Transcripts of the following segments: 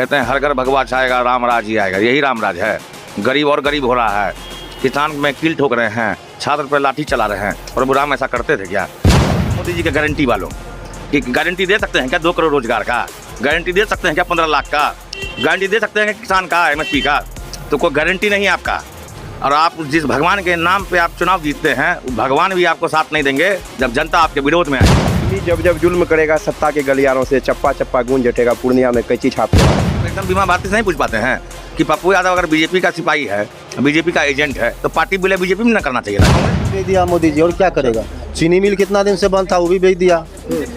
कहते हैं हर घर भगवा छाएगा, राम राज ही आएगा। यही राम राज है। गरीब और गरीब हो रहा है, किसान में कील ठोक रहे हैं, छात्र पर लाठी चला रहे हैं। और बुराम ऐसा करते थे क्या? मोदी जी के गारंटी वालों कि गारंटी दे सकते हैं क्या 2 करोड़ रोजगार का? गारंटी दे सकते हैं क्या 15 लाख का? गारंटी दे सकते हैं क्या किसान का, MSP का? तो कोई गारंटी नहीं है आपका। और आप जिस भगवान के नाम पे आप चुनाव जीतते हैं, भगवान भी आपको साथ नहीं देंगे जब जनता आपके विरोध में आए। जब जब जुल्म करेगा सत्ता के गलियारों से चप्पा चप्पा गूंज उठेगा, पूर्णिया में कैची छापेगा। एकदम बीमा भारती से नहीं पूछ पाते हैं कि पप्पू यादव अगर बीजेपी का सिपाही है, बीजेपी का एजेंट है, तो पार्टी विलय बीजेपी में न करना चाहिए था। बेच दिया मोदी जी, और क्या करेगा? चीनी मिल कितना दिन से बंद था, वो भी बेच दिया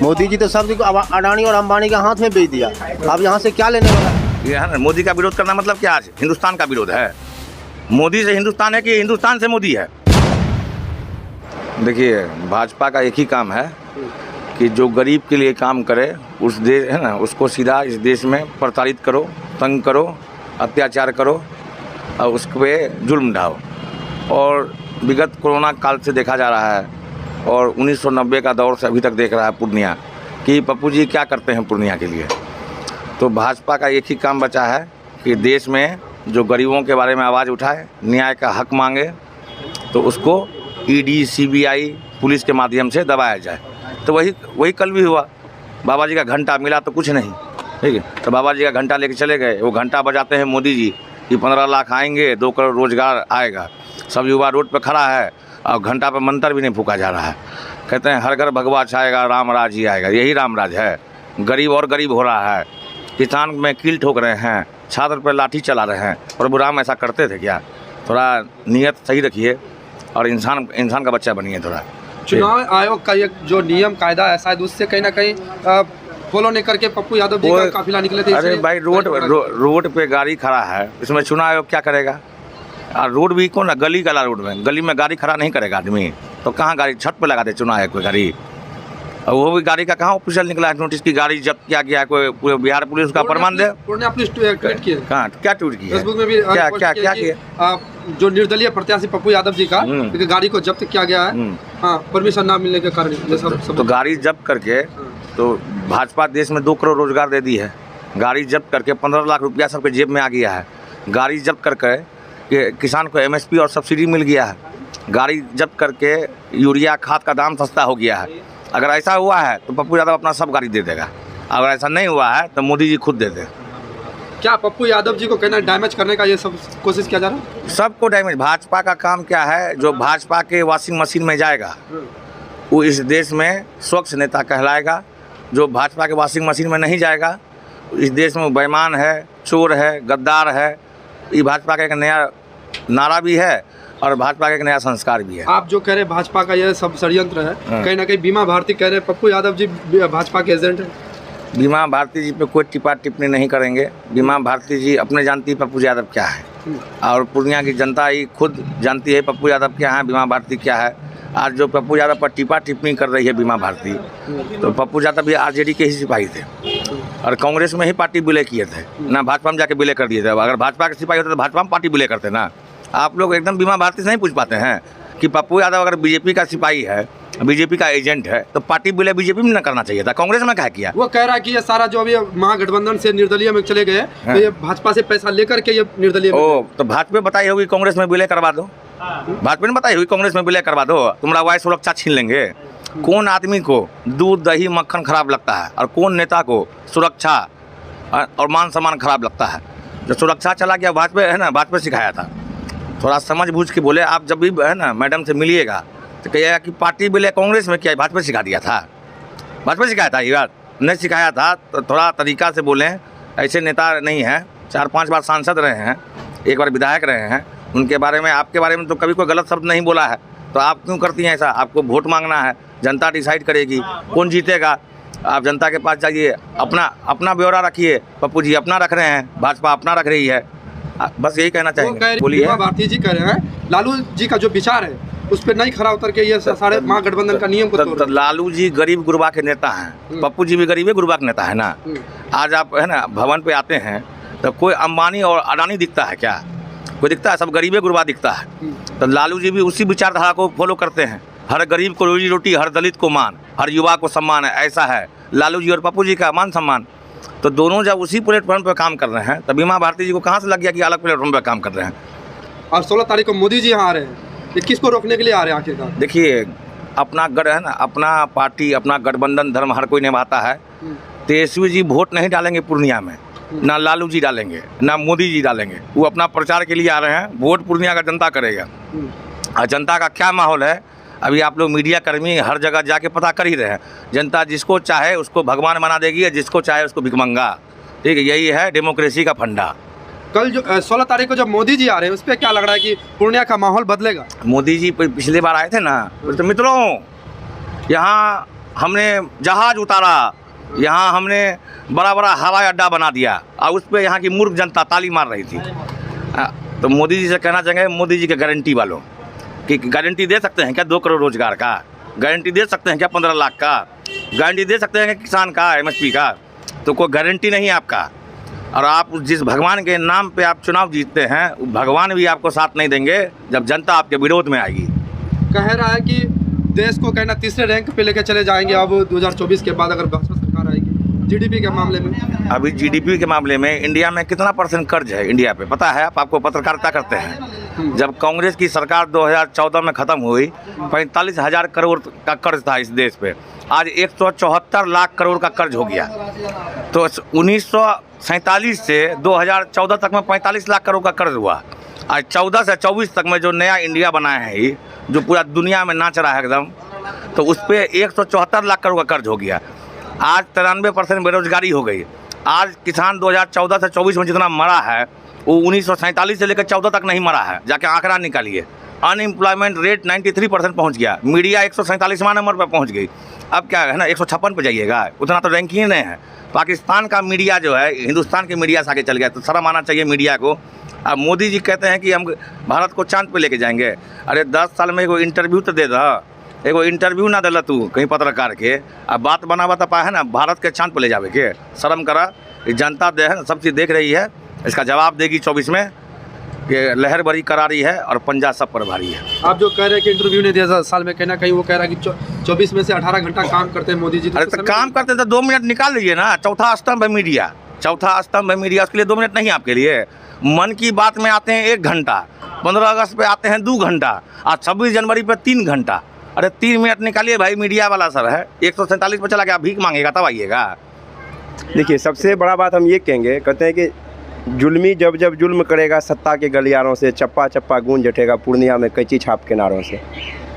मोदी जी। तो सब अडानी और अंबानी के हाथ में बेच दिया। अब यहाँ से क्या लेने वाला? ये है ना, मोदी का विरोध करना मतलब क्या? आज हिंदुस्तान का विरोध है। मोदी से हिंदुस्तान है कि हिंदुस्तान से मोदी है? देखिए, भाजपा का एक ही काम है कि जो गरीब के लिए काम करे, उस देश है ना, उसको सीधा इस देश में प्रताड़ित करो, तंग करो, अत्याचार करो और उस पर जुल्म ढाओ। और विगत कोरोना काल से देखा जा रहा है और 1990 का दौर से अभी तक देख रहा है पूर्णिया कि पप्पू जी क्या करते हैं पूर्णिया के लिए। तो भाजपा का एक ही काम बचा है कि देश में जो गरीबों के बारे में आवाज़ उठाए, न्याय का हक मांगे, तो उसको ED CBI पुलिस के माध्यम से दबाया जाए। तो वही कल भी हुआ। बाबा जी का घंटा मिला तो कुछ नहीं, ठीक है। तो बाबा जी का घंटा लेके चले गए। वो घंटा बजाते हैं मोदी जी कि 15 लाख आएंगे, 2 करोड़ रोजगार आएगा। सब युवा रोड पे खड़ा है और घंटा पे मंत्र भी नहीं फूका जा रहा है। कहते हैं हर घर भगवा छाएगा, राम राज ही आएगा। यही राम राज है। गरीब और गरीब हो रहा है, किसान में कील ठोक रहे हैं, छात्र पर लाठी चला रहे हैं। और बुराम ऐसा करते थे क्या? थोड़ा नीयत सही रखिए और इंसान का बच्चा बनिए थोड़ा। चुनाव आयोग का ये जो नियम कायदा है, शायद उससे कहीं ना कहीं फॉलो नहीं करके पप्पू यादव जी का काफिला निकले थे। अरे भाई, रोड पे गाड़ी खड़ा है, इसमें चुनाव आयोग क्या करेगा? और रोड भी कौन, गली गला रोड में, गली में गाड़ी खड़ा नहीं करेगा आदमी, तो कहाँ गाड़ी छत पे लगा दे चुनाव आयोग कोई गाड़ी? और वो भी गाड़ी का कहाँ ऑफिशियल निकला है नोटिस की गाड़ी जब्त किया गया है? कोई पूरे बिहार पुलिस का प्रमाण दे। ट्वीट किए कहाँ, क्या ट्वीट किया? फेसबुक में भी क्या किया? जो निर्दलीय प्रत्याशी पप्पू यादव जी का गाड़ी को जब्त किया गया है, हाँ, परमिशन ना मिलने के कारण। तो गाड़ी जब्त करके तो भाजपा देश में 2 करोड़ रोजगार दे दी है। गाड़ी जब्त करके 15 लाख रुपया सबके जेब में आ गया है। गाड़ी जब्त करके किसान को MSP और सब्सिडी मिल गया है। गाड़ी जब्त करके यूरिया खाद का दाम सस्ता हो गया है। अगर ऐसा हुआ है तो पप्पू यादव अपना सब गाड़ी दे देगा। अगर ऐसा नहीं हुआ है तो मोदी जी खुद दे दे। क्या पप्पू यादव जी को कहना डैमेज करने का ये सब कोशिश किया जा रहा है? सबको डैमेज। भाजपा का काम क्या है? जो भाजपा के वॉशिंग मशीन में जाएगा वो इस देश में स्वच्छ नेता कहलाएगा। जो भाजपा के वॉशिंग मशीन में नहीं जाएगा, इस देश में बेईमान है, चोर है, गद्दार है। ये भाजपा का एक नया नारा भी है और भाजपा का एक नया संस्कार भी है। आप जो कह रहे हैं भाजपा का यह सब षड्यंत्र है, कहीं ना कहीं बीमा भारती कह रहे हैं पप्पू यादव जी भाजपा के एजेंट हैं। बीमा भारती जी पे कोई टिप्पा टिप्पणी नहीं करेंगे। बीमा भारती जी अपने जानती है पप्पू यादव क्या है, और पूर्णिया की जनता ही खुद जानती है पप्पू यादव क्या है, बीमा भारती क्या है। आज जो पप्पू यादव पर टिप्पा टिप्पणी कर रही है बीमा भारती, तो पप्पू यादव भी RJD के ही सिपाही थे और कांग्रेस में ही पार्टी विलय किए थे ना, भाजपा में जाके विलय कर दिए थे। अगर भाजपा के सिपाही होते तो भाजपा में पार्टी विलय करते ना। आप लोग एकदम बीमा भारती से नहीं पूछ पाते हैं कि पप्पू यादव अगर बीजेपी का सिपाही है, बीजेपी का एजेंट है, तो पार्टी विलय बीजेपी में न करना चाहिए था। कांग्रेस में क्या किया? वो कह रहा है कि ये सारा जो अभी महागठबंधन से निर्दलीय में चले गए, तो ये भाजपा से पैसा लेकर के ये निर्दलीय में। तो भाजपा बताई होगी कांग्रेस में विलय करवा दो। भाजपा ने बताई हुई कांग्रेस में विलय करवा दो, तुम्हारा वाई सुरक्षा छीन लेंगे। कौन आदमी को दूध दही मक्खन खराब लगता है और कौन नेता को सुरक्षा और मान सम्मान खराब लगता है? जो सुरक्षा चला गया भाजपा है ना, भाजपा सिखाया था। थोड़ा समझ बूझ के बोले। आप जब भी है ना मैडम से मिलिएगा तो कहिएगा कि पार्टी विलय कांग्रेस में किया, भाजपा सिखा दिया था। भाजपा सिखाया था, ये बात नहीं सिखाया था। तो थोड़ा तरीका से बोलें। ऐसे नेता नहीं हैं, 4-5 बार सांसद रहे हैं, 1 बार विधायक रहे हैं। उनके बारे में, आपके बारे में तो कभी कोई गलत शब्द नहीं बोला है, तो आप क्यों करती हैं ऐसा? आपको वोट मांगना है, जनता डिसाइड करेगी कौन जीतेगा। आप जनता के पास जाइए, अपना ब्यौरा रखिए। पप्पू जी अपना रख रहे हैं, भाजपा अपना रख रही है। बस यही कहना चाहेंगे। बोलिए। भारती जी कह रहे हैं लालू जी का जो विचार है उस पर नहीं खरा उतर के ये सारे महागठबंधन का नियम को तोड़ रहे हैं। लालू जी गरीब गुरबा के नेता हैं, पप्पू जी भी गरीब गुरबा के नेता है ना। आज आप है ना भवन पे आते हैं तो कोई अंबानी और अडानी दिखता है क्या? कोई दिखता है? सब गरीबे गुरबा दिखता है। तो लालू जी भी उसी विचारधारा को फॉलो करते हैं। हर गरीब को रोजी रोटी, हर दलित को मान, हर युवा को सम्मान है, ऐसा है लालू जी और पप्पू जी का मान सम्मान। तो दोनों जब उसी प्लेटफॉर्म पर काम कर रहे हैं तो बीमा भारती जी को कहाँ से लग गया कि अलग प्लेटफॉर्म पर काम कर रहे हैं। और 16 तारीख को मोदी जी यहाँ आ रहे हैं, ये किसको रोकने के लिए आ रहे हैं आखिरकार? देखिए, अपना गढ़ है ना, अपना पार्टी, अपना गठबंधन धर्म हर कोई निभाता है। तेजस्वी जी वोट नहीं डालेंगे पूर्णिया में, ना लालू जी डालेंगे, ना मोदी जी डालेंगे। वो अपना प्रचार के लिए आ रहे हैं, वोट पूर्णिया का जनता करेगा। और जनता का क्या माहौल है, अभी आप लोग मीडिया कर्मी हर जगह जाके पता कर ही रहे हैं। जनता जिसको चाहे उसको भगवान बना देगी, जिसको चाहे उसको भिखमंगा। ठीक है, यही है डेमोक्रेसी का फंडा। कल जो 16 तारीख को जब मोदी जी आ रहे हैं, उस पर क्या लग रहा है कि पूर्णिया का माहौल बदलेगा? मोदी जी पिछले बार आए थे ना, तो मित्रों यहाँ हमने जहाज उतारा, यहाँ हमने बड़ा बड़ा हवाई अड्डा बना दिया और उस पर यहाँ की मूर्ख जनता ताली मार रही थी। तो मोदी जी से कहना चाहेंगे, मोदी जी के गारंटी वालों कि गारंटी दे सकते हैं क्या 2 करोड़ रोजगार का? गारंटी दे सकते हैं क्या 15 लाख का? गारंटी दे सकते हैं क्या किसान का, MSP का? तो कोई गारंटी नहीं है आपका। और आप जिस भगवान के नाम पे आप चुनाव जीतते हैं, भगवान भी आपको साथ नहीं देंगे जब जनता आपके विरोध में आएगी। कह रहा है कि देश को कहना तीसरे रैंक पे लेके चले जाएंगे अब 2024 के बाद अगर भाजपा सरकार आएगी। GDP के मामले में, अभी GDP के मामले में इंडिया में कितना % कर्ज है इंडिया पे पता है आपको? पत्रकारिता करते हैं। जब कांग्रेस की सरकार 2014 में ख़त्म हुई, 45,000 करोड़ का कर्ज था इस देश पे। आज 174 लाख करोड़ का कर्ज हो गया। तो 1947 से 2014 तक में 45 लाख करोड़ का कर्ज हुआ। आज 14 से 24 तक में जो नया इंडिया बनाया है, ये जो पूरा दुनिया में नाच रहा है एकदम, तो उस पर 174 लाख करोड़ का कर्ज हो गया। आज 93% बेरोजगारी हो गई। आज किसान 2014 से 24 में जितना मरा है, वो 1947 से लेकर 14 तक नहीं मरा है। जाके आंकड़ा निकालिए। अनएम्प्लॉयमेंट रेट 93% पहुँच गया। मीडिया 147वां नंबर पर पहुँच गई। अब क्या है ना, 156 पे जाइएगा, उतना तो रैंकिंग नहीं है। पाकिस्तान का मीडिया जो है हिंदुस्तान के मीडिया से आगे चल गया, तो शर्म आना चाहिए मीडिया को। अब मोदी जी कहते हैं कि हम भारत को चांद पे लेके जाएंगे। अरे 10 साल में एगो इंटरव्यू तो दे दा, एगो इंटरव्यू ना दिला तू कहीं पत्रकार के। अब बात बनावा तो पाए है ना, भारत के चांद पे ले जावे के शर्म करा। जनता दे है सब चीज़ देख रही है, इसका जवाब देगी 24 में कि लहर बड़ी करारी है और पंजा सब पर भारी है। आप जो कह रहे हैं कि इंटरव्यू नहीं दिया साल में, कहना कहीं वो कह रहा है कि 24 में से 18 घंटा काम करते हैं मोदी जी। अरे तो काम करते तो 2 मिनट निकाल लीजिए ना। चौथा स्तंभ है मीडिया, चौथा स्तंभ है मीडिया, उसके लिए 2 मिनट नहीं आपके लिए। मन की बात में आते हैं 1 घंटा, 15 अगस्त पे आते हैं 2 घंटा और 26 जनवरी पे 3 घंटा। अरे 3 मिनट निकालिए भाई, मीडिया वाला सर है। 147 पे चला गया, भीख मांगेगा तब आइएगा। देखिए, सबसे बड़ा बात हम ये कहेंगे, कहते हैं कि जुल्मी जब जब जुल्म करेगा सत्ता के गलियारों से चप्पा चप्पा गूंज उठेगा पूर्णिया में कैंची छाप के नारों से।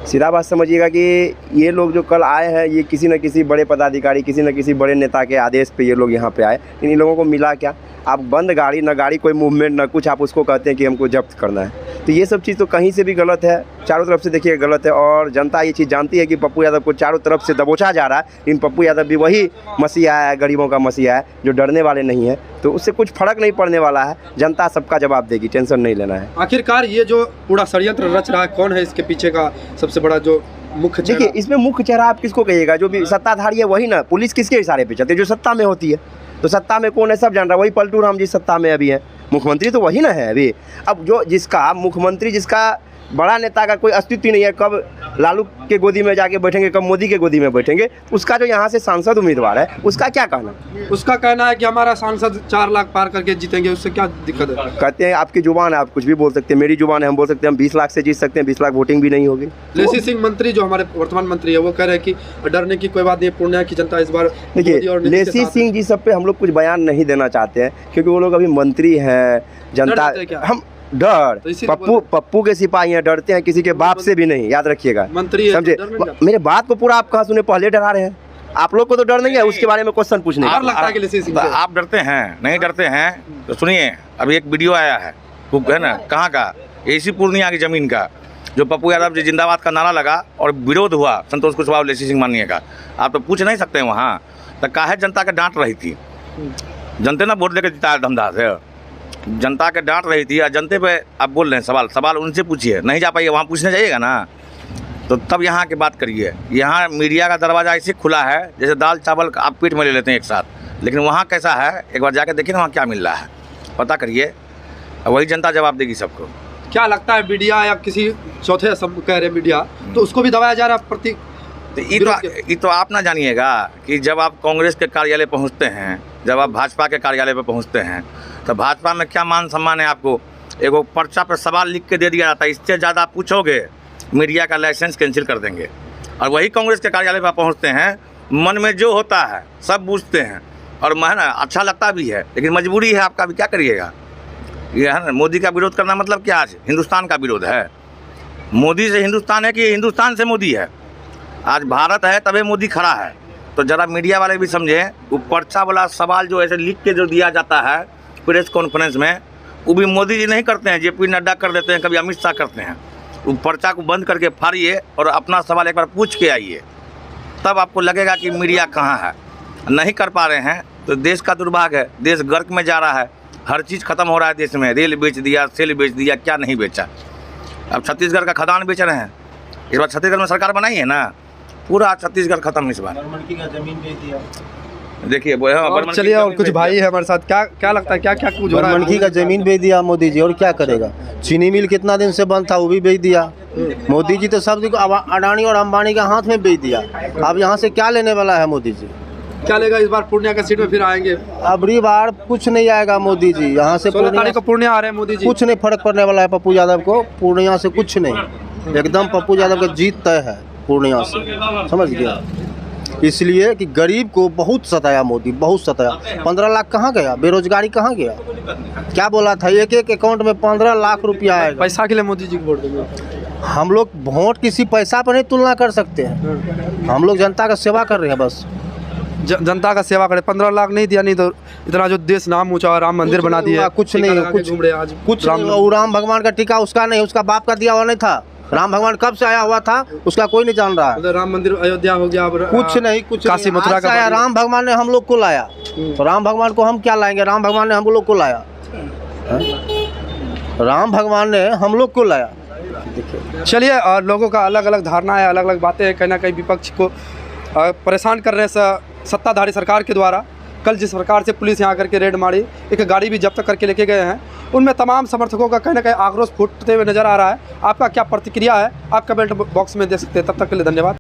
सीधा बात समझिएगा कि ये लोग जो कल आए हैं, ये किसी न किसी बड़े पदाधिकारी, किसी न किसी बड़े नेता के आदेश पे ये लोग यहाँ पे आए। इन लोगों को मिला क्या? आप बंद गाड़ी, ना गाड़ी कोई मूवमेंट, ना कुछ, आप उसको कहते हैं कि हमको जब्त करना है। तो ये सब चीज़ तो कहीं से भी गलत है, चारों तरफ से देखिए गलत है। और जनता ये चीज़ जानती है कि पप्पू यादव को चारों तरफ से दबोचा जा रहा है, लेकिन पप्पू यादव भी वही मसीहा है, गरीबों का मसीहा है, जो डरने वाले नहीं है। तो उससे कुछ फर्क नहीं पड़ने वाला है। जनता सबका जवाब देगी, टेंशन नहीं लेना है। आखिरकार ये जो पूरा षड्यंत्र रच रहा है, कौन है इसके पीछे का सबसे बड़ा जो मुख्य चेहरा? देखिए, इसमें मुख्य चेहरा आप किसको कहिएगा? जो भी सत्ताधारी है वही ना। पुलिस किसके इशारे पे चलती है? जो सत्ता में होती है। तो सत्ता में कौन है सब जान रहा है, वही पलटू राम जी सत्ता में अभी है। मुख्यमंत्री तो वही ना है अभी। अब जो जिसका मुख्यमंत्री, जिसका बड़ा नेता का कोई अस्तित्व नहीं है, कब लालू के गोदी में जाके बैठेंगे, कब मोदी के गोदी में बैठेंगे, उसका जो यहाँ से सांसद उम्मीदवार है उसका क्या कहना? उसका कहना है कि हमारा सांसद 4 लाख पार करके जीतेंगे, उससे क्या दिक्कत है? कहते हैं आपकी जुबान है, आप कुछ भी बोल सकते हैं। मेरी जुबान है, हम बोल सकते हैं हम 20 लाख से जीत सकते हैं, 20 लाख वोटिंग भी नहीं होगी। लेसी सिंह मंत्री जो हमारे वर्तमान मंत्री है, वो कह रहे हैं कि डरने की कोई बात नहीं, पूर्णिया की जनता इस बार। देखिए, लेसी सिंह जी सब पे हम लोग कुछ बयान नहीं देना चाहते हैं, क्योंकि वो लोग अभी मंत्री हैं। जनता हम डर, पप्पू के सिपाही हैं, डरते हैं किसी के बाप से भी नहीं, याद रखिएगा। मंत्री समझे मेरे बात को पूरा। आप कहाँ सुने, पहले डरा रहे हैं। आप लोग को तो डर नहीं है उसके बारे में क्वेश्चन पूछने का। लगता है कि लेसी सिंह आप डरते हैं, नहीं डरते हैं तो सुनिए, अभी एक वीडियो आया है, है ना, कहाँ का, इसी पूर्णिया की जमीन का, जो पप्पू यादव जी जिंदाबाद का नारा लगा और विरोध हुआ संतोष कुशवाहा और लेसी सिंह माननीय का। आप तो पूछ नहीं सकते वहाँ, तो काहे जनता के डांट रही थी? जनते ना वोट लेकर जिताया धमधा से, जनता के डांट रही थी। जनते पे आप बोल रहे हैं, सवाल उनसे पूछिए। नहीं जा पाइए वहाँ पूछने जाइएगा ना, तो तब यहाँ की बात करिए। यहाँ मीडिया का दरवाज़ा ऐसे खुला है जैसे दाल चावल आप पेट में ले लेते हैं एक साथ। लेकिन वहाँ कैसा है, एक बार जाके देखिए ना वहाँ क्या मिल रहा है, पता करिए, वही जनता जवाब देगी सबको। क्या लगता है, मीडिया या किसी चौथे सब कह रहे मीडिया, तो उसको भी दबाया जा रहा है प्रति? तो ये तो आप ना जानिएगा कि जब आप कांग्रेस के कार्यालय पहुंचते हैं, जब आप भाजपा के कार्यालय पर पहुंचते हैं तो भाजपा में क्या मान सम्मान है आपको? एगो पर्चा पर सवाल लिख के दे दिया जाता है, इससे ज़्यादा आप पूछोगे मीडिया का लाइसेंस कैंसिल कर देंगे। और वही कांग्रेस के कार्यालय पर पहुंचते हैं, मन में जो होता है सब पूछते हैं और मैं ना अच्छा लगता भी है, लेकिन मजबूरी है आपका, भी क्या करिएगा। ये है ना, मोदी का विरोध करना मतलब क्या? आज हिंदुस्तान का विरोध है। मोदी से हिंदुस्तान है कि हिंदुस्तान से मोदी है? आज भारत है तभी मोदी खड़ा है। तो ज़रा मीडिया वाले भी समझें, वो पर्चा वाला सवाल जो ऐसे लिख के जो दिया जाता है प्रेस कॉन्फ्रेंस में, वो भी मोदी जी नहीं करते हैं, JP नड्डा कर देते हैं, कभी अमित शाह करते हैं। वो पर्चा को बंद करके फाड़िए और अपना सवाल एक बार पूछ के आइए, तब आपको लगेगा कि मीडिया कहाँ है। नहीं कर पा रहे हैं तो देश का दुर्भाग्य है, देश गर्क में जा रहा है, हर चीज़ खत्म हो रहा है देश में। रेल बेच दिया, सेल बेच दिया, क्या नहीं बेचा। अब छत्तीसगढ़ का खदान बेच रहे हैं। इस बार छत्तीसगढ़ में सरकार बनाई है ना, पूरा छत्तीसगढ़ खत्म इस बार। जमीन बेच दिया। देखिए और चलिए, और कुछ भाई है हमारे साथ, क्या लगता है, क्या कुछ हो रहा है? बनमनखी का जमीन बेच दिया मोदी जी, और क्या करेगा। चीनी मिल कितना दिन से बंद था, वो भी बेच दिया मोदी जी। तो सब अडानी और अंबानी के हाथ में बेच दिया। अब यहाँ से क्या लेने वाला है मोदी जी? क्या लेगा इस बार? पूर्णिया का सीट में फिर आएंगे? अबरी बार कुछ नहीं आएगा मोदी जी यहाँ से। 16 तारीख को पूर्णिया आ रहे हैं मोदी जी। कुछ नहीं फर्क पड़ने वाला है पप्पू यादव को, पूर्णिया से कुछ नहीं, एकदम पप्पू यादव का जीत तय है पूर्णिया से, समझ गया। इसलिए कि गरीब को बहुत सताया मोदी, बहुत सताया। 15 लाख कहाँ गया? बेरोजगारी कहाँ गया? क्या बोला था, एक एक अकाउंट में 15 लाख रुपया आएगा। पैसा के लिए मोदी जी को वोट देंगे? हम लोग वोट किसी पैसा पर नहीं तुलना कर सकते हैं, हम लोग जनता का सेवा कर रहे हैं बस। जनता का सेवा करे। 15 लाख नहीं दिया, नहीं तो इतना जो देश नाम ऊंचा, राम मंदिर बना दिया, कुछ नहीं, कुछ घूम रहे आज। कुछ राम भगवान का टीका उसका नहीं, उसका बाप का दिया हुआ नहीं था। राम भगवान कब से आया हुआ था उसका कोई नहीं जान रहा है। राम मंदिर अयोध्या हो गया, कुछ नहीं, कुछ काशी मथुरा का आया। राम भगवान ने हम लोग को लाया, तो राम भगवान को हम क्या लाएंगे? राम भगवान ने हम लोग को लाया, राम भगवान ने हम लोग को लाया। चलिए, लोगों का अलग अलग धारणा है, अलग अलग बातें हैं। कहीं ना कहीं विपक्ष को परेशान कर रहे हैं सत्ताधारी सरकार के द्वारा। कल जिस प्रकार से पुलिस यहाँ करके रेड मारी, एक गाड़ी भी जब्त करके लेके गए हैं, उनमें तमाम समर्थकों का कहीं ना कहीं आक्रोश फूटते हुए नजर आ रहा है। आपका क्या प्रतिक्रिया है, आप कमेंट बॉक्स में दे सकते हैं। तब तक के लिए धन्यवाद।